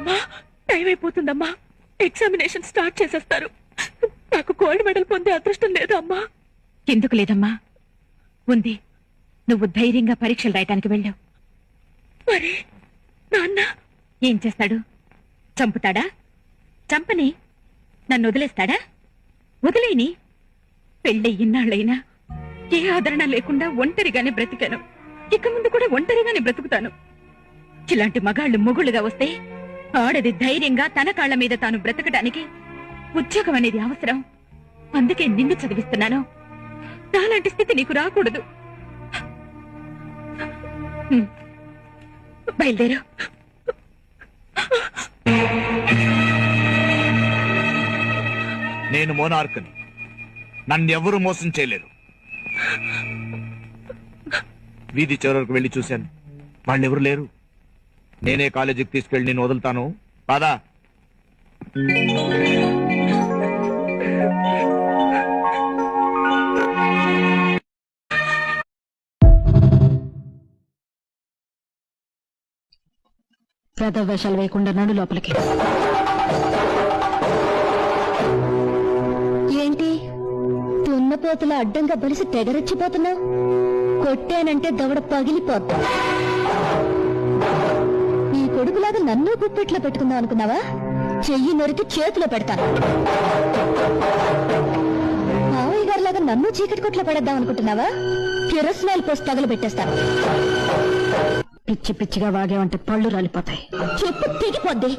అమ్మా time అయిపోతుందమ్మా. Examination start చేసేస్తారు. నాకు గోల్డ్ మెడల్ పొందే అదృష్టం లేదా అమ్మా? ఎందుకు లేదమ్మా, ఉంది. నువ్వు ధైర్యంగా పరీక్షలు రాయటానికి వెళ్ళావు. మరి నాన్న ఏం చేస్తాడు? చంపుతాడా? చంపని. నన్ను వదిలేస్తాడా? వదిలేని. పెళ్ళి ఇన్నాళ్ళైనా ఏ ఆదరణ లేకుండా ఒంటరిగానే బ్రతికాను. ఇక ముందు కూడా ఒంటరిగానే బ్రతుకుతాను. ఇలాంటి మగాళ్లు మొగుళ్ళుగా వస్తే ఆడది ధైర్యంగా తన కాళ్ల మీద తాను బ్రతకడానికి ఉద్యోగం అనేది అవసరం. అందుకే నిన్ను చదివిస్తున్నాను. నాలాంటి స్థితి నీకు రాకూడదు. బయలుదేరు. నేను మోనార్క్ని. నన్నెవ్వరూ మోసం చేయలేరు. వీధి చివరకు వెళ్లి చూశాను, వాళ్ళెవరు లేరు. నేనే కాలేజీకి తీసుకెళ్లి నేను వదులుతాను. పదా. పెద్ద వేషాలు వేయకుండా నడు లోపలికి. ఏంటి తున్నపోతుల అడ్డంగా బలిసి తెగరెచ్చిపోతున్నావు? కొట్టానంటే దవడ పగిలిపోతా. నీ కొడుకులాగా నన్ను గుప్పెట్లో పెట్టుకుందాం అనుకున్నావా? చెయ్యి నొరికి చేతిలో పెడతాను. మావయ్య గారిలాగా నన్ను చీకటి కొట్లో పడేద్దాం అనుకుంటున్నావా? కిరసనాయిల్ పోసి తగలు పెట్టేస్తాను. పిచ్చి పిచ్చిగా వాగేవంటే పళ్ళు రాలిపోతాయి. చెప్పు తెగిపోద్ది.